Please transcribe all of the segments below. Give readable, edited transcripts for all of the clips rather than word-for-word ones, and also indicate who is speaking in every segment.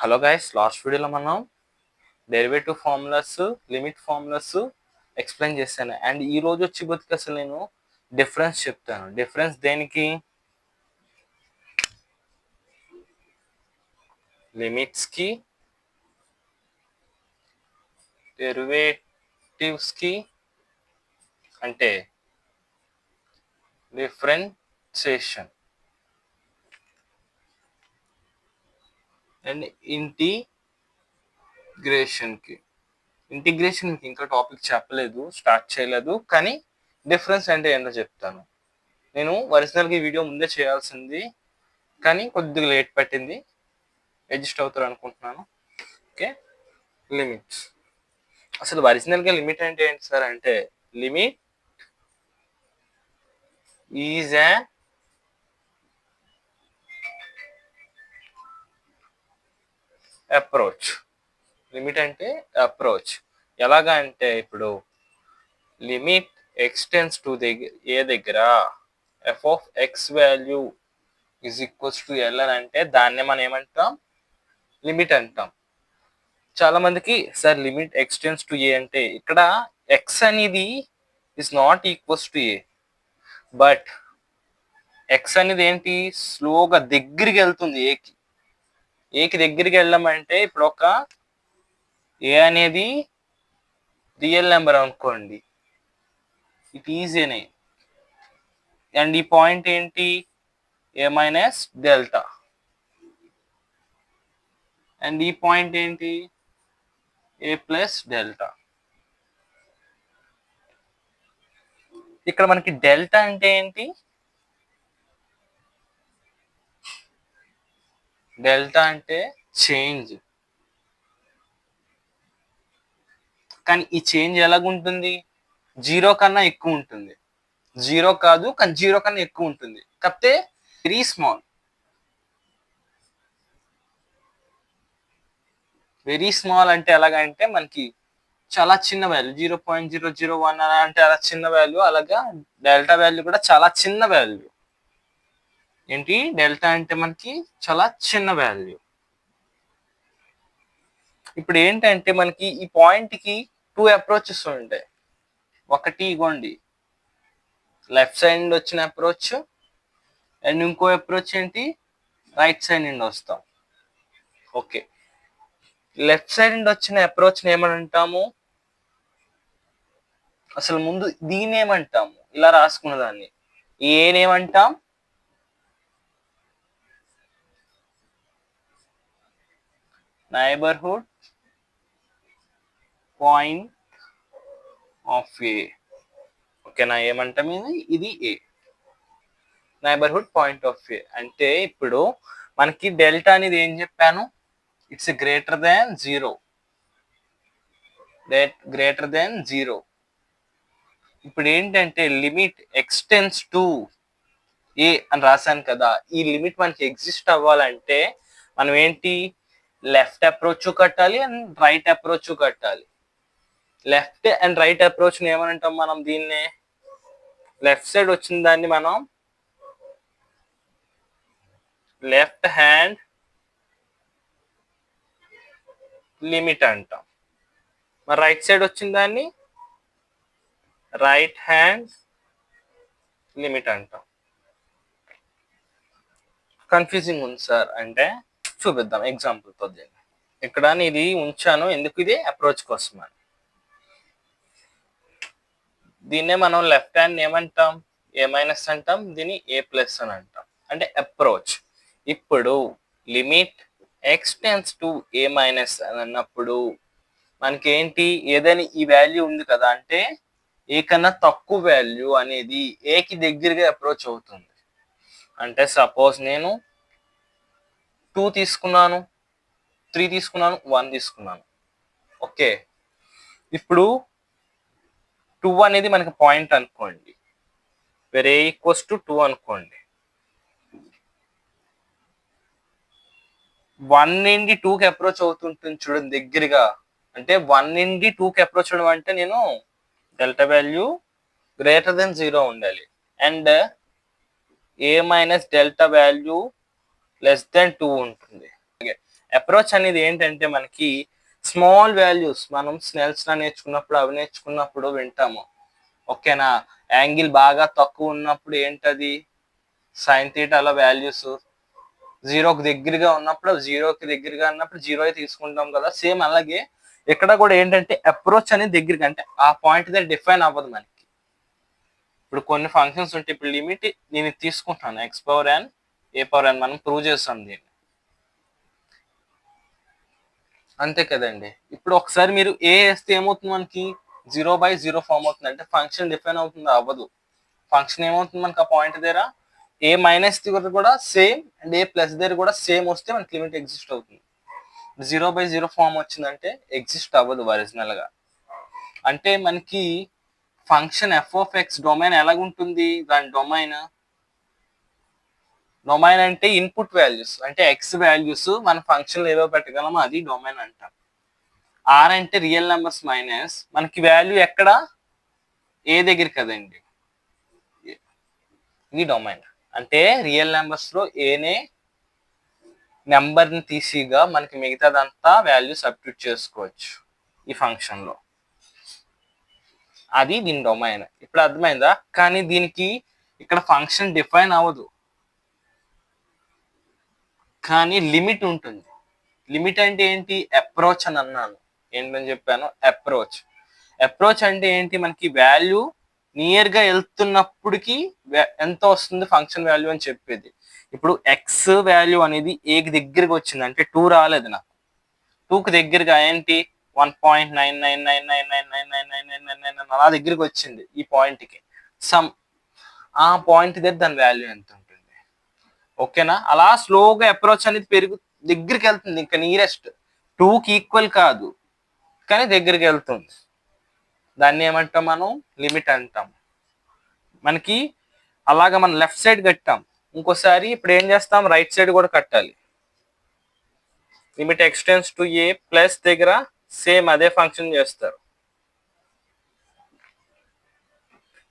Speaker 1: Hello guys, last వీడియోలో మనం derivative formulas, limit formulas explain చేశాను. అండ్ ఈ రోజు వచ్చి బతికి అసలు నేను డిఫరెన్స్ చెప్తాను. డిఫరెన్స్ దేనికి? లిమిట్స్కి, డెరివేటివ్స్కి, అంటే డిఫరెన్షియేషన్ అండ్ ఇంటిగ్రేషన్కి. ఇంటిగ్రేషన్ మీకు ఇంకా టాపిక్ చెప్పలేదు, స్టార్ట్ చేయలేదు, కానీ డిఫరెన్స్ అంటే ఏంటో చెప్తాను. నేను ఒరిజినల్గా ఈ వీడియో ముందే చేయాల్సింది, కానీ కొద్దిగా లేట్ పట్టింది. అడ్జస్ట్ అవుతారు అనుకుంటున్నాను. Okay, limits. అసలు ఒరిజినల్గా లిమిట్ అంటే ఏంటి సార్ అంటే, limit is a approach. Limit అంటే అప్రోచ్. ఎలాగా అంటే, ఇప్పుడు లిమిట్ ఎక్స్టెన్స్ టు ఏ దగ్గర F of X value is equals to L అని అంటే దాన్నే మనం ఏమంటాం? లిమిట్ అంటాం. చాలా మందికి సార్ లిమిట్ ఎక్స్టెన్స్ టు ఏ అంటే, ఇక్కడ ఎక్స్ అనేది is not equals to A, but X అనేది ఏంటి? స్లోగా దగ్గరికి వెళ్తుంది ఏకి దగ్గరికి వెళ్ళామంటే, ఇప్పుడు ఒక ఏ అనేది రియల్ నెంబర్ అనుకోండి, ఇట్ ఈజ్ ఏనే. అండ్ ఈ పాయింట్ ఏంటి? ఏ మైనస్ డెల్టా. అండ్ ఈ పాయింట్ ఏంటి? ఏ ప్లస్ డెల్టా. ఇక్కడ మనకి డెల్టా అంటే ఏంటి? డెల్టా అంటే చేంజ్. కానీ ఈ చేంజ్ ఎలాగుంటుంది? జీరో కన్నా ఎక్కువ ఉంటుంది. జీరో కాదు, కానీ జీరో కన్నా ఎక్కువ ఉంటుంది. కాకపోతే వెరీ స్మాల్. వెరీ స్మాల్ అంటే ఎలాగంటే మనకి చాలా చిన్న వాల్యూ, 0.001 అలా అంటే అలా చిన్న వాల్యూ. అలాగా డెల్టా వాల్యూ కూడా చాలా చిన్న వాల్యూ. ఏంటి? డెల్టా అంటే మనకి చాలా చిన్న వాల్యూ. ఇప్పుడు ఏంటంటే మనకి ఈ పాయింట్కి 2 అప్రోచెస్ ఉంటాయి. ఒకటి ఇగోండి, లెఫ్ట్ సైడ్ నుండి వచ్చిన అప్రోచ్, అండ్ ఇంకో అప్రోచ్ ఏంటి? రైట్ సైడ్ నుండి వస్తాం. ఓకే, లెఫ్ట్ సైడ్ నుండి వచ్చిన అప్రోచ్ని ఏమని అంటాము? అసలు ముందు దీన్ని ఏమంటాము? ఇలా రాసుకున్న దాన్ని ఏనేమంటాం? నైబర్హుడ్ పాయింట్ ఆఫ్ ఏ. ఓకేనా? ఏమంటాం? ఇది ఏ, నైబర్హుడ్ పాయింట్ ఆఫ్ ఏ. అంటే ఇప్పుడు మనకి డెల్టా అనేది ఏం చెప్పాను? It's greater than zero. Greater than zero. ఇప్పుడు ఏంటంటే లిమిట్ ఎక్స్టెన్స్ టు ఏ అని రాశాను కదా. ఈ లిమిట్ మనకి ఎగ్జిస్ట్ అవ్వాలంటే మనం ఏంటి? లెఫ్ట్ అప్రోచ్ కట్టాలి అండ్ రైట్ అప్రోచ్ కట్టాలి. లెఫ్ట్ అండ్ రైట్ అప్రోచ్ ఏమనంటాం మనం? దీన్నే లెఫ్ట్ సైడ్ వచ్చిన దాన్ని మనం లెఫ్ట్ హ్యాండ్ లిమిట్ అంటాం. మరి రైట్ సైడ్ వచ్చిన దాన్ని రైట్ హ్యాండ్ లిమిట్ అంటాం. కన్ఫ్యూజింగ్ ఉంది సార్ అంటే చూపిద్దాం ఎగ్జాంపుల్తో. దీన్ని ఇక్కడ ఇది ఉంచాను, ఎందుకు? ఇది అప్రోచ్ కోసం అని. దీన్నే మనం లెఫ్ట్ హ్యాండ్ ఏమంటాం? ఏ మైనస్ అంటాం. దీన్ని ఏ ప్లస్ అని అంటాం, అంటే అప్రోచ్. ఇప్పుడు limit x tends to A minus అని అన్నప్పుడు మనకేంటి? ఏదైనా ఈ వాల్యూ ఉంది కదా, అంటే ఏ కన్నా తక్కువ వాల్యూ అనేది ఏకి దగ్గరగా అప్రోచ్ అవుతుంది. అంటే సపోజ్ నేను 2 తీసుకున్నాను, 3 తీసుకున్నాను, 1 తీసుకున్నాను. ఓకే, ఇప్పుడు 2 అనేది మనకి పాయింట్ అనుకోండి, వేరే ఈక్వల్స్ టు 2 అనుకోండి. 1 నుండి 2కి అప్రోచ్ అవుతుంటుంది చూడండి దగ్గరగా. అంటే 1 నుండి 2కి అప్రోచ్ అవడం అంటే నేను డెల్టా వాల్యూ గ్రేటర్ దెన్ 0 ఉండాలి, and A minus delta value less than 2 ఉంటుంది. అప్రోచ్ అనేది ఏంటంటే మనకి స్మాల్ వాల్యూస్, మనం స్నెల్స్ లా నేర్చుకున్నప్పుడు అవి నేర్చుకున్నప్పుడు వింటాము. ఓకేనా? యాంగిల్ బాగా తక్కువ ఉన్నప్పుడు ఏంటది, సైన్ థీటాలో వాల్యూస్ జీరోకి దగ్గరగా ఉన్నప్పుడు, జీరోకి దగ్గరగా ఉన్నప్పుడు జీరో తీసుకుంటాం కదా. సేమ్ అలాగే ఇక్కడ కూడా ఏంటంటే అప్రోచ్ అనేది దగ్గరగా, అంటే ఆ పాయింట్ దగ్గర డిఫైన్ అవ్వదు మనకి. ఇప్పుడు కొన్ని ఫంక్షన్స్ ఉంటే, ఇప్పుడు లిమిట్ నేను తీసుకుంటాను ఎక్స్ పవర్ ఎన్ ఏ పవర్ ఎన్, మనం ప్రూవ్ చేస్తాం దీన్ని, అంతే కదండి. ఇప్పుడు ఒకసారి మీరు ఏ వేస్తే ఏమవుతుంది మనకి 0/0 ఫామ్ అవుతుంది, అంటే ఫంక్షన్ డిఫైన్ అవుతుంది అవ్వదు. ఫంక్షన్ ఏమవుతుంది మనకి ఆ పాయింట్ దగ్గర ఏ మైనస్ దగ్గర కూడా సేమ్ అండ్ ఏ ప్లస్ దగ్గర కూడా సేమ్ వస్తే మనకి లిమిట్ ఎగ్జిస్ట్ అవుతుంది. 0/0 ఫామ్ వచ్చిందంటే ఎగ్జిస్ట్ అవ్వదు ఒరిజినల్ గా. అంటే మనకి function F of X domain ఎలాగుంటుంది, దాని డొమైన్ అంటే ఇన్పుట్ వాల్యూస్, అంటే ఎక్స్ వాల్యూస్ మన ఫంక్షన్ ఏదో పెట్టగలమో అది డొమైన్ అంటాం. ఆర్ అంటే రియల్ నెంబర్స్ మైనస్ మనకి వాల్యూ ఎక్కడ ఏ దగ్గర కదండి, ఇది డొమైన్. అంటే రియల్ నెంబర్స్ లో ఏనే నెంబర్ ని తీసిగా మనకి మిగతాదంతా వాల్యూ సబ్స్టిట్యూట్ చేసుకోవచ్చు ఈ ఫంక్షన్ లో, అది దీని డొమైన్. ఇప్పుడు అర్థమైందా? కానీ దీనికి ఇక్కడ ఫంక్షన్ డిఫైన్ అవ్వదు, కానీ లిమిట్ ఉంటుంది. లిమిట్ అంటే ఏంటి, అప్రోచ్ అని అన్నాను. ఏంటని చెప్పాను, అప్రోచ్. అప్రోచ్ అంటే ఏంటి, మనకి వాల్యూ నియర్ గా వెళ్తున్నప్పటికి ఎంత వస్తుంది ఫంక్షన్ వాల్యూ అని చెప్పేది. ఇప్పుడు ఎక్స్ వాల్యూ అనేది ఏకి దగ్గరగా వచ్చింది అంటే 2 రాలేదు నాకు, 2కి దగ్గరగా ఏంటి 1.9999999999 అలా దగ్గరికి వచ్చింది ఈ పాయింట్ కి సమ్, ఆ పాయింట్ దగ్గర దాని వాల్యూ ఎంత ఉంటుంది. ఓకేనా? అలా స్లోగా అప్రోచ్ అనేది దగ్గరికి వెళ్తుంది, ఇంకా నియరెస్ట్ 2కి ఈక్వల్ కాదు కానీ దగ్గరికి వెళ్తుంది. దాన్ని ఏమంటాం మనం, లిమిట్ అంటాం. మనకి అలాగా మనం లెఫ్ట్ సైడ్ కట్టాం, ఇంకోసారి ఇప్పుడు ఏం చేస్తాం, రైట్ సైడ్ కూడా కట్టాలి. Limit x tends to A plus దగ్గర సేమ్ అదే ఫంక్షన్ చేస్తారు.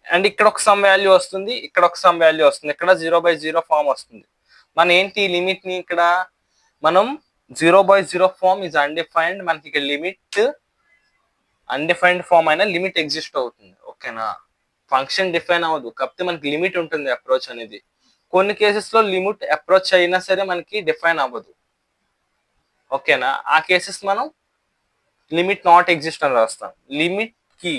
Speaker 1: అండ్ ఇక్కడ ఒక సమ్ వాల్యూ వస్తుంది, ఇక్కడ ఒక సమ్ వాల్యూ వస్తుంది, ఇక్కడ 0/0 ఫామ్ వస్తుంది. మన ఏంటి లిమిట్ ని ఇక్కడ మనం 0/0 ఫామ్ ఇస్ అన్డిఫైన్డ్, మనకి ఇక్కడ లిమిట్ అన్డిఫైన్డ్ ఫామ్ అయినా లిమిట్ ఎగ్జిస్ట్ అవుతుంది. ఓకేనా? ఫంక్షన్ డిఫైన్ అవ్వదు, కాకపోతే మనకి లిమిట్ ఉంటుంది అప్రోచ్ అనేది. కొన్ని కేసెస్ లో లిమిట్ అప్రోచ్ అయినా సరే మనకి డిఫైన్ అవ్వదు. ఓకేనా? ఆ కేసెస్ మనం లిమిట్ నాట్ ఎగ్జిస్ట్ అని రాస్తాం. లిమిట్ కి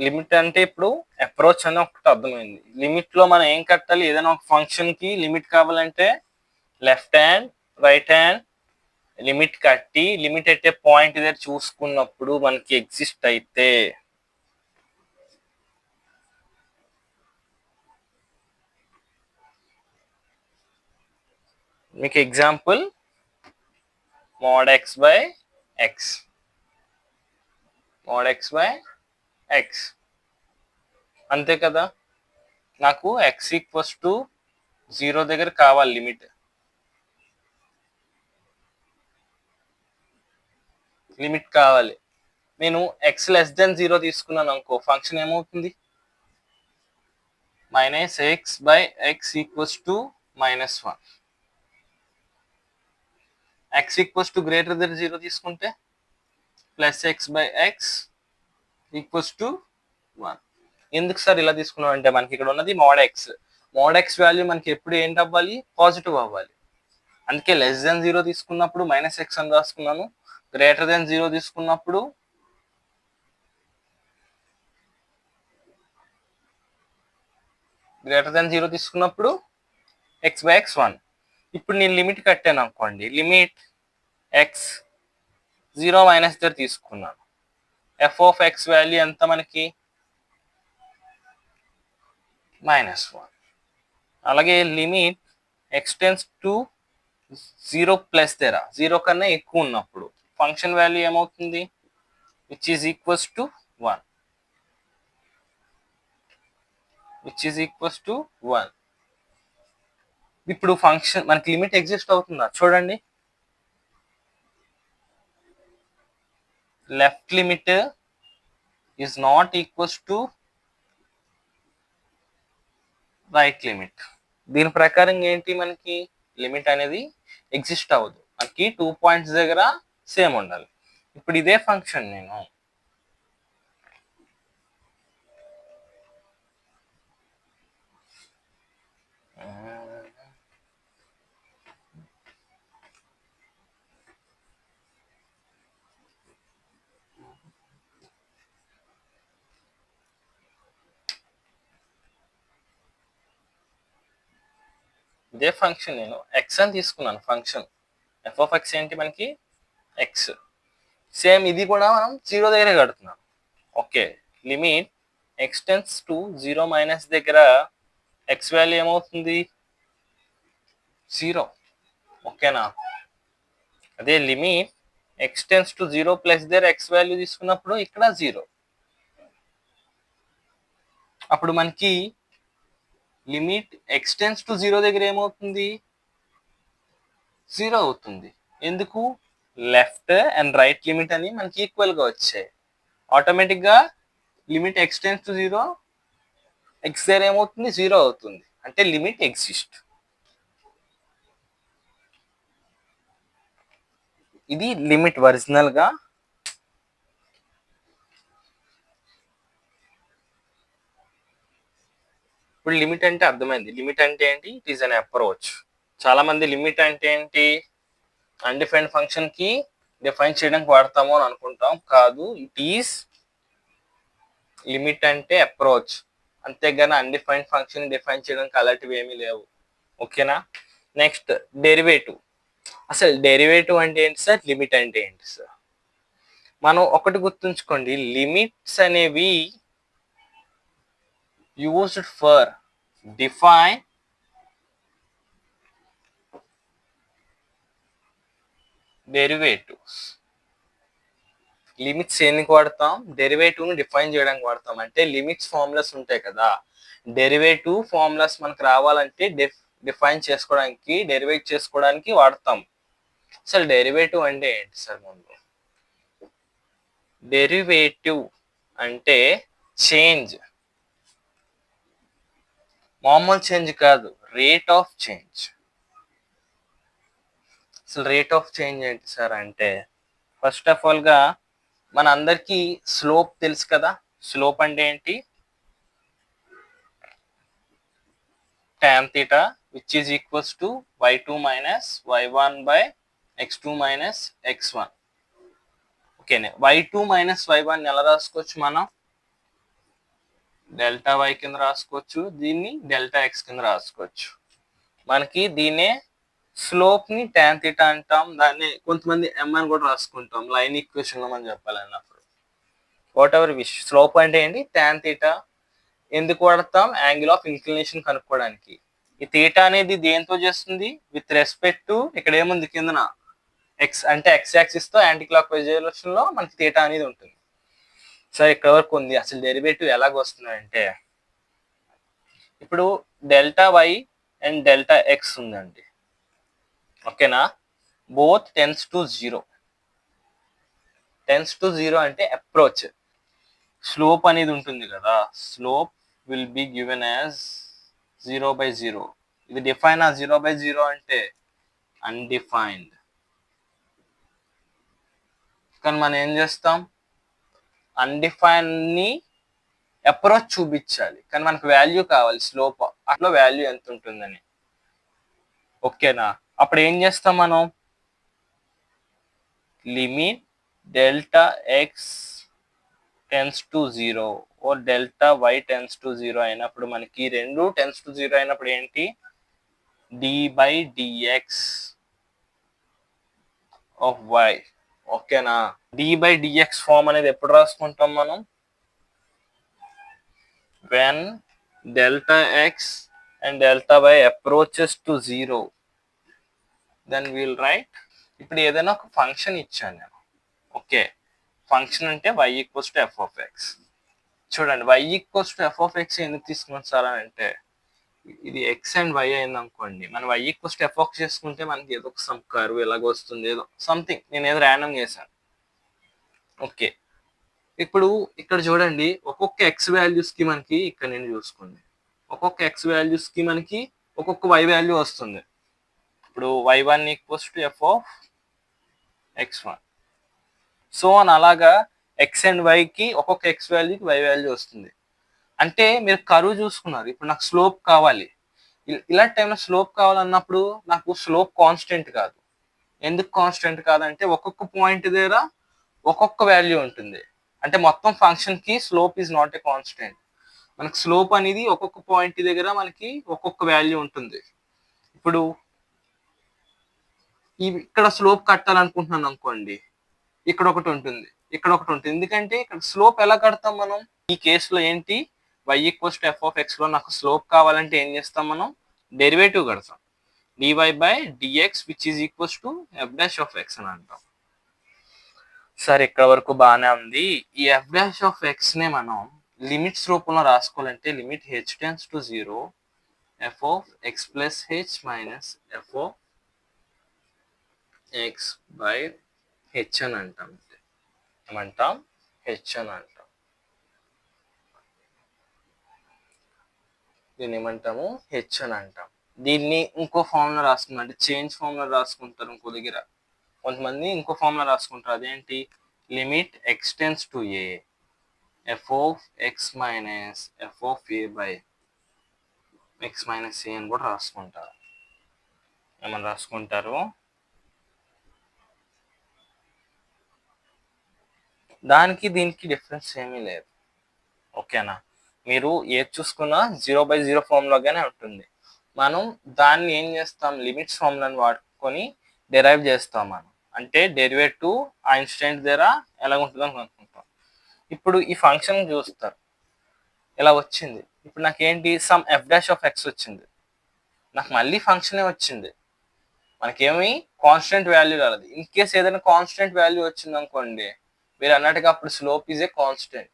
Speaker 1: లిమిట్ అంటే ఇప్పుడు అప్రోచ్ అని ఒకటి అర్థమైంది. లిమిట్ లో మనం ఏం కట్టాలి, ఏదైనా ఒక ఫంక్షన్ కి లిమిట్ కావాలంటే left hand right hand limit కట్టి లిమిట్ అయితే పాయింట్ దగ్గర చూసుకున్నప్పుడు మనకి ఎగ్జిస్ట్ అయితే మీకు example mod x by x, mod x by x, అంతే కదా. నాకు x ఈక్వల్స్ టు 0 దగ్గర కావాలి లిమిట్ కావాలి. నేను x లెస్ దెన్ 0 తీసుకున్నాను అనుకో, ఫంక్షన్ ఏమవుతుంది, -x/x equals to -1. x equals to greater than 0 తీసుకుంటే +x/x ఈక్వల్స్ టు 1. ఎందుకు సార్ ఇలా తీసుకున్నాం అంటే, మనకి ఇక్కడ ఉన్నది mod x వాల్యూ మనకి ఎప్పుడు ఏంటి అవ్వాలి, పాజిటివ్ అవ్వాలి. అందుకే లెస్ దెన్ 0 తీసుకున్నప్పుడు -x అని రాసుకున్నాను, గ్రేటర్ దెన్ 0 తీసుకున్నప్పుడు x/x 1. ఇప్పుడు నేను లిమిట్ కట్టాను అనుకోండి, లిమిట్ x 0 మైనస్ దగ్గర తీసుకున్నాను, f ఆఫ్ x వాల్యూ ఎంత మనకి -1. అలాగే లిమిట్ ఎక్స్టెన్స్ టు 0 ప్లస్ దగ్గర 0 కన్నా ఎక్కువ ఉన్నప్పుడు ఫంక్షన్ వాల్యూ ఏమవుతుంది, విచ్ ఈజ్ ఈక్వల్స్ టు 1. ఇప్పుడు ఫంక్షన్ మనకి లిమిట్ ఎగ్జిస్ట్ అవుతుందా చూడండి, left limit is not equals to right limit. దీని ప్రకారం ఏంటి, మనకి లిమిట్ అనేది ఎగ్జిస్ట్ అవ్వదు, మనకి 2 పాయింట్స్ దగ్గర సేమ్ ఉండాలి. ఇప్పుడు ఇదే ఫంక్షన్ నేను ఇదే ఫంక్షన్ నేను ఎక్స్ అని తీసుకున్నాను. ఫంక్షన్ ఎఫ్ ఆఫ్ ఎక్స్ ఏంటి, మనకి ఎక్స్. సేమ్ ఇది కూడా మనం 0 దగ్గర కడుతున్నాం. Okay, limit X tends to 0 minus దగ్గర ఎక్స్ వాల్యూ ఏమవుతుంది, 0. ఓకేనా? అదే limit X tends to 0 plus దగ్గర ఎక్స్ వాల్యూ తీసుకున్నప్పుడు ఇక్కడ 0. అప్పుడు మనకి లిమిట్ ఎక్స్ టెన్స్ టు 0 దగ్గర ఏమవుతుంది, 0 అవుతుంది. ఎందుకు, లెఫ్ట్ అండ్ రైట్ లిమిట్ అని మనకి ఈక్వల్గా వచ్చాయి. ఆటోమేటిక్గా limit X tends to 0 X దగ్గర ఏమవుతుంది, 0 అవుతుంది. అంటే లిమిట్ ఎగ్జిస్ట్. ఇది లిమిట్ ఒరిజినల్గా. ఇప్పుడు లిమిట్ అంటే అర్థమైంది. లిమిట్ అంటే ఏంటి, ఇట్ ఈస్ అన్ అప్రోచ్. చాలా మంది లిమిట్ అంటే ఏంటి, అన్డిఫైన్డ్ ఫంక్షన్ కి డిఫైన్ చేయడానికి వాడతాము అని అనుకుంటాం. కాదు, ఇట్ ఈస్ లిమిట్ అంటే అప్రోచ్, అంతేగాని అన్డిఫైన్డ్ ఫంక్షన్ డిఫైన్ చేయడానికి అలాంటివి ఏమీ లేవు. ఓకేనా? Next derivative. అసలు డెరివేటివ్ అంటే ఏంటి సార్, లిమిట్ అంటే ఏంటి సార్? మనం ఒకటి గుర్తుంచుకోండి, లిమిట్స్ అనేవి used for define derivatives. Limits ఎందుకు వాడతాం, డెరివేటివ్ ని డిఫైన్ చేయడానికి వాడతాం. అంటే లిమిట్స్ ఫార్ములాస్ ఉంటాయి కదా, డెరివేటివ్ ఫార్ములాస్ మనకు రావాలంటే డిఫైన్ చేసుకోవడానికి, డెరివేట్ చేసుకోవడానికి వాడతాం. అసలు డెరివేటివ్ అంటే ఏంటి సార్? ముందు డెరివేటివ్ అంటే చేంజ్, మామూలు చేంజ్ కాదు, రేట్ ఆఫ్ చేంజ్. అసలు రేట్ ఆఫ్ చేంజ్ ఏంటి సార్ అంటే, ఫస్ట్ ఆఫ్ ఆల్ గా మన అందరికీ స్లోప్ తెలుసు కదా. స్లోప్ అంటే ఏంటి, tan theta which is equals to y2 minus y1 by x2 minus x1. ఓకేనే, y2 minus y1 ఎలా రాసుకోవచ్చు మనం, డెల్టా y కింద రాసుకోవచ్చు, దీన్ని డెల్టా x కింద రాసుకోవచ్చు. మనకి దీన్నే స్లోప్ ని tan theta అంటాం. దాన్ని కొంతమంది m అని కూడా రాసుకుంటాం లైన్ ఈక్వేషన్ లో మనం చెప్పాలన్నప్పుడు. వాట్ ఎవర్ విష్, స్లోప్ అంటే ఏంటి, tan theta. ఎందుకు వాడతాం, యాంగిల్ ఆఫ్ ఇంక్లినేషన్ కనుక్కోవడానికి. ఈ థీటా అనేది దేంతో చేస్తుంది, విత్ రెస్పెక్ట్ టు ఇక్కడ ఏముంది కిందన ఎక్స్, అంటే ఎక్స్ యాక్సిస్ తో యాంటీ క్లాక్ వైజ్ డైరెక్షన్ లో మనకి థీటా అనేది ఉంటుంది. సరే, ఇక్కడ వరకు ఉంది. అసలు డెరివేటివ్ ఎలాగ వస్తుందంటే, ఇప్పుడు delta Y and delta X ఉందండి. ఓకేనా, both tense to 0. Tense to 0 అంటే అప్రోచ్. స్లోప్ అనేది ఉంటుంది కదా, slope will be given as 0/0. ఇది డిఫైన్ ఆ 0/0 అంటే అన్డిఫైన్డ్. కానీ మనం ఏం చేస్తాం, అన్డిఫైన్ ని అప్రోచ్ చూపించాలి, కానీ మనకు వాల్యూ కావాలి స్లోప్, అట్లా వాల్యూ ఎంత ఉంటుందని. ఓకేనా? అప్పుడు ఏం చేస్తాం మనం, limit delta x tends to 0 ఓ డెల్టా వై టెన్స్ టు 0 అయినప్పుడు, మనకి రెండు టెన్స్ టు 0 అయినప్పుడు ఏంటి, d/dx ఆఫ్ y. ఓకేనా? d/dx ఫార్మ్ అనేది ఎప్పుడు రాసుకుంటాం మనం, when delta x and delta y approaches to 0, then we'll write. ఇప్పుడు ఏదైనా ఒక ఫంక్షన్ ఇచ్చాను నేను. ఓకే, ఫంక్షన్ అంటే y equals to F of X. చూడండి, y equals to F of X ఎందుకు తీసుకున్నాను సార్ అని అంటే, ఇది ఎక్స్ అండ్ వై అయింది అనుకోండి, మనం y equals to F of చేసుకుంటే మనకి ఏదో ఒక సమ్ కర్వ్ ఎలాగ వస్తుంది, ఏదో సంథింగ్, నేను ఏదో ర్యాండమ్ చేశాను. ఓకే, ఇప్పుడు ఇక్కడ చూడండి, ఒక్కొక్క ఎక్స్ వాల్యూస్ కి మనకి, ఇక్కడ నేను చూసుకోండి, ఒక్కొక్క ఎక్స్ వాల్యూస్ కి మనకి ఒక్కొక్క y వాల్యూ వస్తుంది. ఇప్పుడు y1 equals to f of x1 so అని అలాగా x అండ్ yకి ఒక్కొక్క x వాల్యూకి y వాల్యూ వస్తుంది. అంటే మీరు కరువు చూసుకున్నారు. ఇప్పుడు నాకు స్లోప్ కావాలి. ఇలాంటి టైంలో స్లోప్ కావాలన్నప్పుడు నాకు స్లోప్ కాన్స్టెంట్ కాదు. ఎందుకు కాన్స్టెంట్ కాదంటే ఒక్కొక్క పాయింట్ దగ్గర ఒక్కొక్క వాల్యూ ఉంటుంది. అంటే మొత్తం ఫంక్షన్కి slope is not a constant. మనకి స్లోప్ అనేది ఒక్కొక్క పాయింట్ దగ్గర మనకి ఒక్కొక్క వాల్యూ ఉంటుంది. ఇప్పుడు ఇక్కడ స్లోప్ కట్టాలనుకుంటున్నాను అనుకోండి, ఇక్కడ ఒకటి ఉంటుంది, ఇక్కడ ఒకటి ఉంటుంది. ఎందుకంటే ఇక్కడ స్లోప్ ఎలా కడతాం మనం? ఈ కేసులో ఏంటి, y equals to f of x లో నాకు స్లోప్ కావాలంటే ఏం చేస్తాం మనం? డెరివేటివ్ కడతాం. dy by dx which is equals to f dash of x అని అంటాం. సరే, ఇక్కడ వరకు బాగానే ఉంది. ఈ f డాష్ ఆఫ్ x నే మనం లిమిట్స్ రూపంలో రాసుకోవాలంటే limit h tends to 0 f of x plus h minus f of x by h అని అంటాం. ఏమంటాం? h అని అంటాం. దీన్ని ఏమంటాము? h అని అంటాం. దీన్ని ఇంకో ఫార్ములా రాసుకుంటాం, అంటే చేంజ్ ఫార్ములా రాసుకుంటారు ఇంకో దగ్గర. కొంతమంది ఇంకో ఫార్ములా రాసుకుంటారు, అదేంటి? Limit x tends to a f of x minus f of a by x minus a అని కూడా రాసుకుంటారు. ఏమని రాసుకుంటారు? దానికి దీనికి డిఫరెన్స్ ఏమీ లేదు. ఓకేనా? మీరు ఏది చూసుకున్నా 0/0 ఫార్ములాగానే ఉంటుంది. మనం దాన్ని ఏం చేస్తాం? లిమిట్స్ ఫార్ములాని వాడుకొని డెరైవ్ చేస్తాం మనం. అంటే డెరివేటివ్ ఆ ఇన్స్టెంట్ దగ్గర ఎలా ఉంటుందో అనుకుంటాం. ఇప్పుడు ఈ ఫంక్షన్ చూస్తారు, ఇలా వచ్చింది. ఇప్పుడు నాకేంటి? Some f dash of x వచ్చింది. నాకు మళ్ళీ ఫంక్షనే వచ్చింది, మనకేమి కాన్స్టెంట్ వాల్యూ రాలేదు. ఇన్ కేస్ ఏదైనా కాన్స్టెంట్ వాల్యూ వచ్చింది అనుకోండి, మీరు అన్నట్టుగా అప్పుడు స్లోప్ ఈజ్ ఏ కాన్స్టెంట్.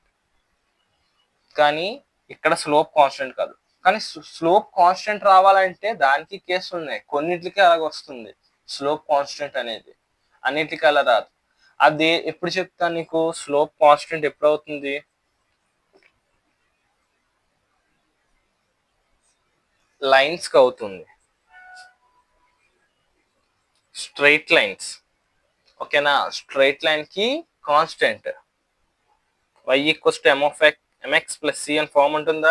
Speaker 1: కానీ ఇక్కడ స్లోప్ కాన్స్టెంట్ కాదు. కానీ స్లోప్ కాన్స్టెంట్ రావాలంటే దానికి కేసులు ఉన్నాయి. కొన్నిటికి అలాగ వస్తుంది స్లోప్ కాన్స్టెంట్ అనేది, అన్నిటికీ అలా రాదు. అది ఎప్పుడు చెప్తాను నీకు స్లోప్ కాన్స్టెంట్ ఎప్పుడు అవుతుంది? లైన్స్కి అవుతుంది, స్ట్రైట్ లైన్స్. ఓకేనా? స్ట్రైట్ లైన్కి constant y equals to mx plus c అని ఫార్మ్ ఉంటుందా?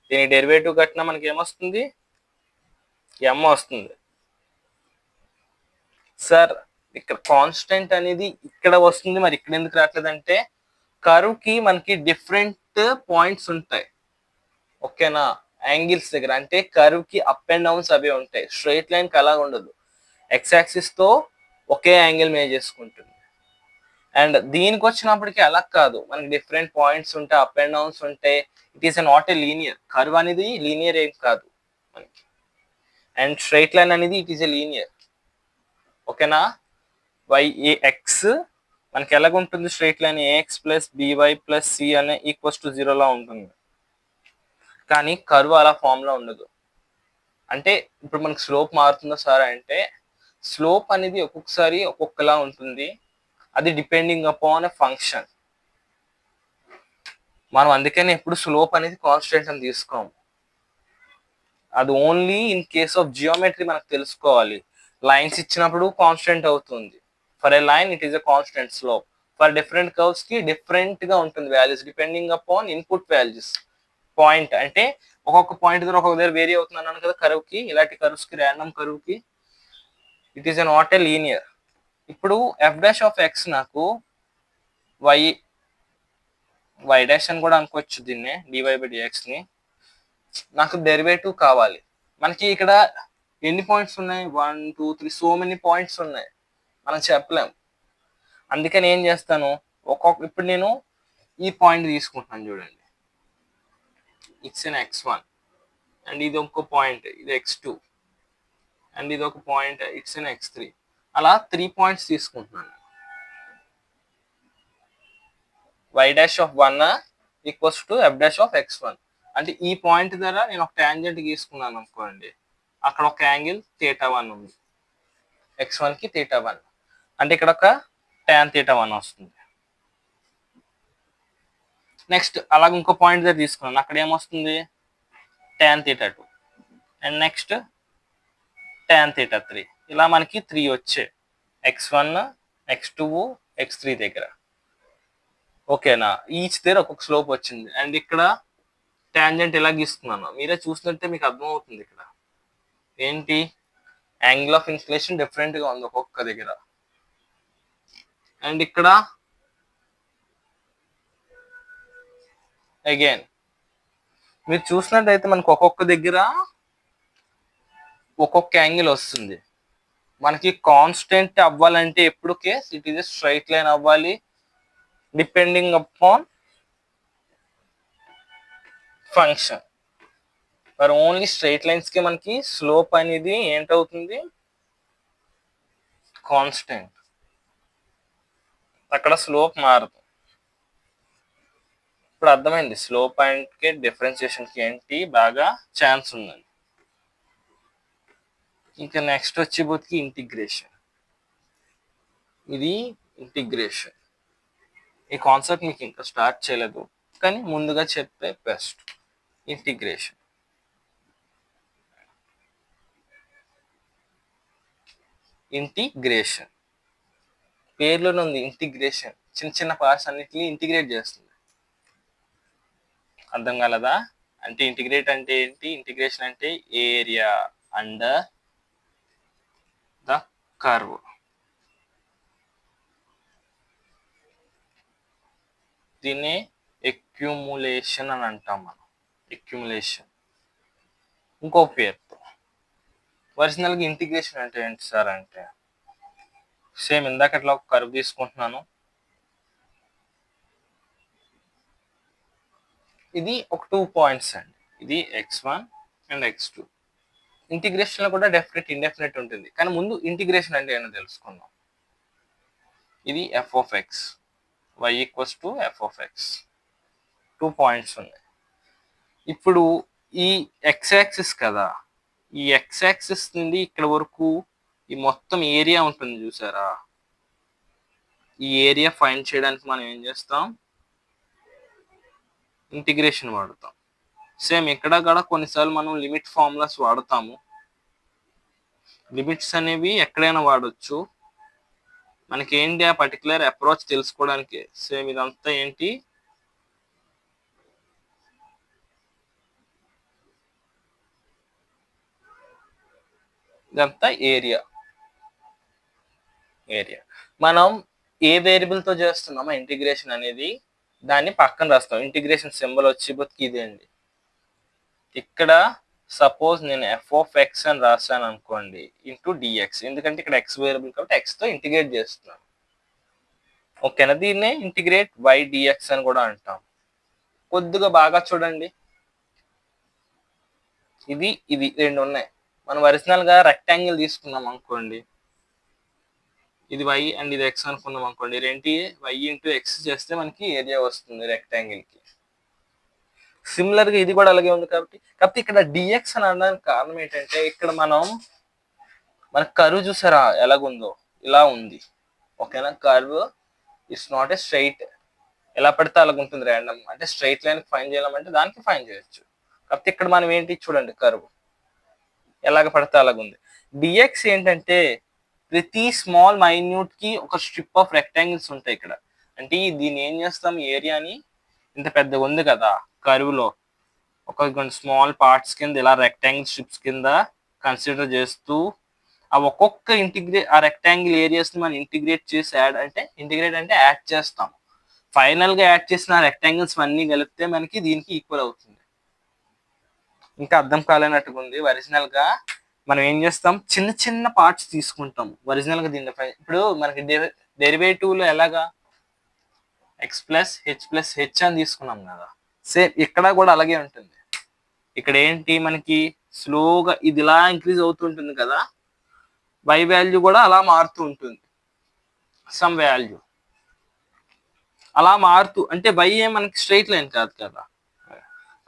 Speaker 1: దీని డెరివేటివ్ కట్టినా మనకి ఏమొస్తుంది? m వస్తుంది. సార్, ఇక్కడ కాన్స్టెంట్ అనేది ఇక్కడ వస్తుంది, మరి ఇక్కడ ఎందుకు రావట్లేదంటే కర్వ్కి మనకి డిఫరెంట్ పాయింట్స్ ఉంటాయి. ఓకేనా? యాంగిల్స్ దగ్గర, అంటే కర్వ్కి అప్ అండ్ డౌన్స్ అవే ఉంటాయి. స్ట్రైట్ లైన్కి అలా ఉండదు. ఎక్స్ యాక్సిస్తో ఒకే యాంగిల్ మేజ్ చేసుకుంటుంది. అండ్ దీనికి వచ్చినప్పటికీ అలా కాదు, మనకి డిఫరెంట్ పాయింట్స్ ఉంటాయి, అప్ అండ్ డౌన్స్ ఉంటాయి. It is not a linear. Curve అనేది లీనియర్ ఏం కాదు మనకి. అండ్ స్ట్రైట్ లైన్ అనేది ఇట్ ఈస్ ఏ లీనియర్. ఓకేనా? ఎక్స్ మనకి ఎలాగుంటుంది? Straight line a x plus b y plus c అనే ఈక్వల్స్ టు 0లా ఉంటుంది. కానీ కర్వ్ అలా ఫామ్లో ఉండదు. అంటే ఇప్పుడు మనకి స్లోప్ మారుతుందా సార్ అంటే, స్లోప్ అనేది ఒక్కొక్కసారి ఒక్కొక్కలా ఉంటుంది. అది డిపెండింగ్ అపాన్ ఎ ఫంక్షన్. మనం అందుకని ఎప్పుడు స్లోప్ అనేది కాన్స్టెంట్ అని తీసుకోము. అది only in case of geometry మనకు తెలుసుకోవాలి. లైన్స్ ఇచ్చినప్పుడు కాన్స్టెంట్ అవుతుంది. For a line it is a constant slope. For different curves కి డిఫరెంట్ గా ఉంటుంది values depending upon input values. Point అంటే ఒక్కొక్క పాయింట్ దగ్గర ఒక్కొక్క దగ్గర వేరీ అవుతుంది అన్నాను కదా కర్వ్ కి. ఇలాంటి కర్వ్స్ కి, ర్యాండమ్ కర్వ్ కి it is not a linear. ఇప్పుడు ఎఫ్ డాష్ ఆఫ్ ఎక్స్ నాకు వై డాష్ అని కూడా అనుకోవచ్చు దీన్ని, డివై బై డిఎక్స్ ని. నాకు డెరివేటివ్ కావాలి. మనకి ఇక్కడ ఎన్ని పాయింట్స్ ఉన్నాయి? 1 2 3 సో మెనీ పాయింట్స్ ఉన్నాయి, మనం చెప్పలేం. అందుకని ఏం చేస్తాను, ఇప్పుడు నేను ఈ పాయింట్ తీసుకుంటున్నాను చూడండి, ఇట్స్ ఎన్ x1 అండ్ ఇది ఒక పాయింట్, ఇది x2 అండ్ ఇది ఒక పాయింట్, ఇట్స్ ఎన్ x3. అలా 3 పాయింట్స్ తీసుకుంటున్నాను. y dash of 1 equals to f dash of x1. అంటే ఈ పాయింట్ ద్వారా నేను ఒక టాంజెంట్ గీసుకున్నాను అనుకోండి, అక్కడ ఒక యాంగిల్ θ1 ఉంది, x1 కి θ1. అంటే ఇక్కడ ఒక tan θ1 వస్తుంది. నెక్స్ట్ అలాగే ఇంకో పాయింట్ దగ్గర తీసుకున్నాను, అక్కడ ఏమొస్తుంది? tan θ2. And next tan theta 3 ఇలా మనకి 3 వచ్చాయి x1 x2 x3 దగ్గర. ఓకేనా, ఈచ్ దగ్గర ఒక్కొక్క స్లోప్ వచ్చింది. అండ్ ఇక్కడ టాంజెంట్ ఎలా గీస్తున్నాను మీరే చూసినట్టే మీకు అర్థమవుతుంది. ఇక్కడ ఏంటి యాంగిల్ ఆఫ్ ఇన్క్లినేషన్ డిఫరెంట్ గా ఉంది ఒక్కొక్క దగ్గర. అండ్ ఇక్కడ అగైన్ మీరు చూసినట్టయితే మనకు ఒక్కొక్క దగ్గర ఒక్కొక్క యాంగిల్ వస్తుంది. మనకి కాన్స్టెంట్ అవ్వాలంటే ఎప్పుడు case it is straight line అవ్వాలి. డిపెండింగ్ అపాన్ ఫంక్షన్ మరి ఓన్లీ స్ట్రైట్ లైన్స్ కి మనకి స్లోప్ అనేది ఏంటవుతుంది కాన్స్టెంట్, అక్కడ స్లోప్ మారదు. ఇప్పుడు అర్థమైంది స్లోప్ పాయింట్ కి డిఫరెన్షియేషన్ కి ఏంటి బాగా ఛాన్స్ ఉందని. ఇంకా నెక్స్ట్ వచ్చేపోతే ఇంటిగ్రేషన్. ఇది ఇంటిగ్రేషన్. ఈ కాన్సెప్ట్ మీకు ఇంకా స్టార్ట్ చేయలేదు కానీ ముందుగా చెప్పే బెస్ట్. ఇంటిగ్రేషన్ ఇంటిగ్రేషన్ పేర్లోనే ఉంది ఇంటిగ్రేషన్. చిన్న చిన్న పార్ట్స్ అన్నిటిని ఇంటిగ్రేట్ చేస్తుంది. అర్థం కాలదా? అంటే ఇంటిగ్రేట్ అంటే ఏంటి, ఇంటిగ్రేషన్ అంటే ఏరియా అండర్ ద కర్వ్. దీన్ని ఎక్యుములేషన్ అని అంటాం మనం. ఎక్యుములేషన్ ఇంకో పేరుతో. ఒరిజినల్గా ఇంటిగ్రేషన్ అంటే ఏంటి సార్ అంటే సేమ్ ఇందాక ఇట్లా ఒక కర్వ్ తీసుకుంటున్నాను. ఇది ఒక 2 పాయింట్స్ అండి. ఇది x1 అండ్ x2. ఇంటిగ్రేషన్ లో కూడా డెఫినెట్ ఇండెఫినెట్ ఉంటుంది కానీ ముందు ఇంటిగ్రేషన్ అంటే ఏంటో తెలుసుకుందాం. ఇది f of x, y equals to f of x. 2 points ఉన్నాయి. ఇప్పుడు ఈ x యాక్సిస్ కదా, ఈ x యాక్సిస్ నుండి ఇక్కడ వరకు ఈ మొత్తం ఏరియా ఉంటుంది చూసారా. ఈ ఏరియా ఫైండ్ చేయడానికి మనం ఏం చేస్తాం, ఇంటిగ్రేషన్ వాడతాం. సేమ్ ఇక్కడ కూడా కొన్నిసార్లు మనం లిమిట్ ఫార్ములాస్ వాడతాము. లిమిట్స్ అనేవి ఎక్కడైనా వాడచ్చు. మనకి ఏంటి ఆ పర్టికులర్ అప్రోచ్ తెలుసుకోవడానికి. సేమ్ ఇదంతా ఏంటి, ఇదంతా ఏరియా. మనం ఏ వేరియబుల్ తో చేస్తున్నామో ఇంటిగ్రేషన్ అనేది దాన్ని పక్కన రాస్తాం. ఇంటిగ్రేషన్ సింబల్ వచ్చి ఇదే అండి. ఇక్కడ సపోజ్ నేను f of x అని రాశాను అనుకోండి ఇంటూ dx, ఎందుకంటే ఇక్కడ x వేరియబుల్ కాబట్టి x తో ఇంటిగ్రేట్ చేస్తున్నాను. ఓకేనా, దీన్నే ఇంటిగ్రేట్ y dx అని కూడా అంటాం. కొద్దిగా బాగా చూడండి, ఇది ఇది రెండు ఉన్నాయి. మనం ఒరిజినల్ గా రెక్టాంగిల్ తీసుకున్నాం అనుకోండి, ఇది y అండ్ ఇది x అనుకున్నాం అనుకోండి, రెంటి y ఇంటూ x చేస్తే మనకి ఏరియా వస్తుంది రెక్టాంగిల్ కి. సిమిలర్ గా ఇది కూడా అలాగే ఉంది కాబట్టి ఇక్కడ dx అని అనడానికి కారణం ఏంటంటే ఇక్కడ మన కర్వ్ చూసారా ఎలాగుందో, ఇలా ఉంది. ఓకేనా, curve it's not a straight, ఎలా పడితే అలాగ ఉంటుంది ర్యాండమ్. అంటే స్ట్రైట్ లైన్ ఫైన్ చేయాలంటే దానికి ఫైన్ చేయొచ్చు. కాకపోతే ఇక్కడ మనం ఏంటి చూడండి, కర్వ్ ఎలాగ పడితే అలాగుంది. dx ఏంటంటే ప్రతి స్మాల్ మైన్యూట్ కి ఒక స్ట్రిప్ ఆఫ్ రెక్టాంగిల్స్ ఉంటాయి ఇక్కడ. అంటే దీన్ని ఏం చేస్తాం, ఏరియాని ఇంత పెద్దగా ఉంది కదా కర్వ్ లో, ఒక స్మాల్ పార్ట్స్ కింద ఇలా రెక్టాంగిల్ స్ట్రిప్స్ కింద కన్సిడర్ చేస్తూ ఆ ఒక్కొక్క ఆ రెక్టాంగిల్ ఏరియాస్ ని మనం ఇంటిగ్రేట్ చేసి ఇంటిగ్రేట్ అంటే యాడ్ చేస్తాం. ఫైనల్ గా యాడ్ చేసిన రెక్టాంగిల్స్ అన్ని కలిపితే మనకి దీనికి ఈక్వల్ అవుతుంది. ఇంకా అర్థం కాలేనట్టుగా ఉంది. ఒరిజినల్ గా మనం ఏం చేస్తాం, చిన్న చిన్న పార్ట్స్ తీసుకుంటాం ఒరిజినల్ గా దీన్ని. ఇప్పుడు మనకి డెరివేటివ్ లో ఎలాగా x ప్లస్ h అని తీసుకున్నాం కదా, సేమ్ ఇక్కడ కూడా అలాగే ఉంటుంది. ఇక్కడ ఏంటి మనకి స్లోగా ఇది ఇలా ఇంక్రీజ్ అవుతుంటుంది కదా, y వాల్యూ కూడా అలా మారుతూ ఉంటుంది. సమ్ వాల్యూ అలా మారుతూ, అంటే y ఏ మనకి స్ట్రైట్ లైన్ కాదు కదా.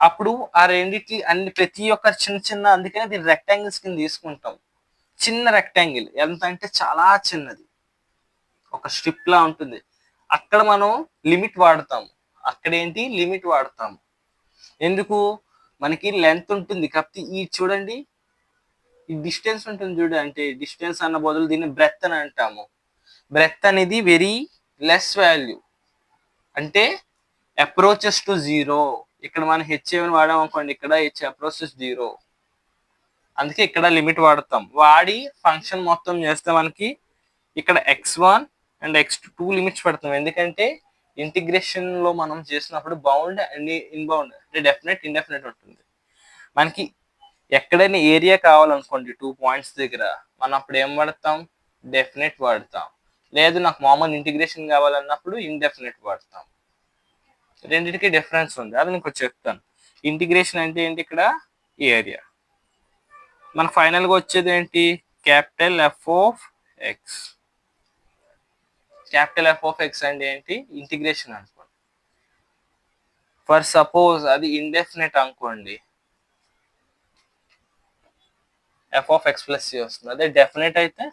Speaker 1: అప్పుడు ఆ రెండింటి ప్రతి ఒక్క చిన్న చిన్న, అందుకనే దీన్ని రెక్టాంగిల్స్ కింద తీసుకుంటాం. చిన్న రెక్టాంగిల్ ఎంత అంటే చాలా చిన్నది, ఒక స్ట్రిప్ లా ఉంటుంది. అక్కడ మనం లిమిట్ వాడతాము. అక్కడ ఏంటి లిమిట్ వాడతాము. ఎందుకు, మనకి లెంత్ ఉంటుంది కాబట్టి ఈ చూడండి ఈ డిస్టెన్స్ ఉంటుంది చూడు, అంటే డిస్టెన్స్ అన్న బదులు దీన్ని బ్రెత్ అని అంటాము. బ్రెత్ అనేది వెరీ లెస్ వాల్యూ, అంటే అప్రోచెస్ టు జీరో. ఇక్కడ మనం హెచ్ఏని వాడాం అనుకోండి, ఇక్కడ హెచ్ అప్రోచెస్ జీరో, అందుకే ఇక్కడ లిమిట్ వాడతాం. వాడి ఫంక్షన్ మొత్తం చేస్తే మనకి ఇక్కడ x1 అండ్ x2 లిమిట్స్ పెడతాం. ఎందుకంటే ఇంటిగ్రేషన్ లో మనం చేసినప్పుడు బౌండ్ అండ్ ఇన్బౌండ్, అంటే డెఫినెట్ ఇండెఫినెట్ ఉంటుంది. మనకి ఎక్కడైనా ఏరియా కావాలనుకోండి 2 పాయింట్స్ దగ్గర, మనం అప్పుడు ఏం వాడతాం, డెఫినెట్ వాడతాం. లేదు నాకు మామూలు ఇంటిగ్రేషన్ కావాలన్నప్పుడు ఇండెఫినెట్ వాడతాం. రెండింటికి డిఫరెన్స్ ఉంది, అది నీకు చెప్తాను. ఇంటిగ్రేషన్ అంటే ఏంటి, ఇక్కడ ఏరియా. మన ఫైనల్ గా వచ్చేది ఏంటి, capital F of x. Capital F of x అంటే ఏంటి, ఇంటిగ్రేషన్ అనుకోండి. ఫర్ సపోజ్ అది ఇండెఫినెట్ అనుకోండి, f of x plus c వస్తుంది. అదే డెఫినెట్ అయితే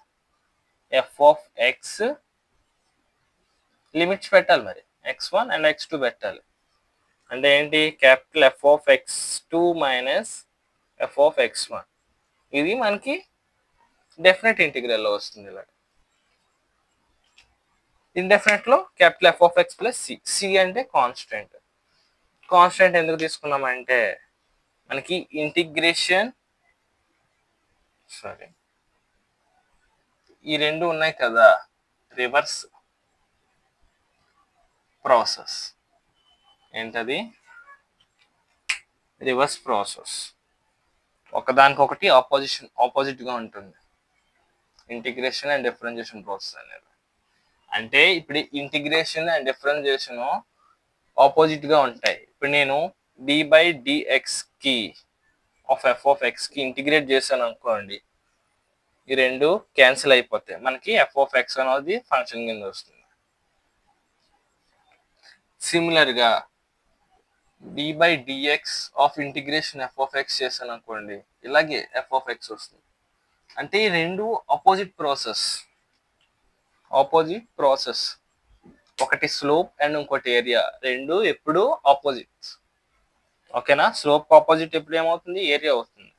Speaker 1: ఎఫ్ ఆఫ్ ఎక్స్ లిమిట్స్ పెట్టాలి, మరి x1 అండ్ x2 పెట్టాలి. అంటే ఏంటి, capital F of x2 minus f of x1. ఇది మనకి డెఫినెట్ ఇంటిగ్రల్లో వస్తుంది. ఇలా ఇండెఫినెట్ లో capital F of x plus c. C అంటే కాన్స్టెంట్. కాన్స్టెంట్ ఎందుకు తీసుకున్నామంటే మనకి ఇంటిగ్రేషన్, సారీ, ఈ రెండు ఉన్నాయి కదా, రివర్స్ ప్రాసెస్. ఏంటది, రివర్స్ ప్రాసెస్. ఒకదానికొకటి ఆపోజిట్ గా ఉంటుంది ఇంటిగ్రేషన్ అండ్ డిఫరెన్షియేషన్ ప్రాసెస్ అనేది. అంటే ఇప్పుడు ఇంటిగ్రేషన్ అండ్ డిఫరెన్షియేషన్ ఆపోజిట్ గా ఉంటాయి. ఇప్పుడు నేను డి బై డిఎక్స్ కి ఆఫ్ ఎఫ్ ఆఫ్ ఎక్స్ కి ఇంటిగ్రేట్ చేశాను అనుకోండి, ఈ రెండు క్యాన్సిల్ అయిపోతాయి, మనకి ఎఫ్ ఆఫ్ ఎక్స్ అనేది ఫంక్షన్ కింద వస్తుంది. సిమిలర్ గా d by dx of integration f of x చేశాను అనుకోండి, ఇలాగే ఎఫ్ ఆఫ్ ఎక్స్ వస్తుంది. అంటే ఈ రెండు ఆపోజిట్ ప్రాసెస్. ఒకటి స్లోప్ అండ్ ఇంకోటి ఏరియా, రెండు ఎప్పుడు ఆపోజిట్స్. ఓకేనా, స్లోప్ ఆపోజిట్ ఎప్పుడు ఏమవుతుంది, ఏరియా అవుతుంది.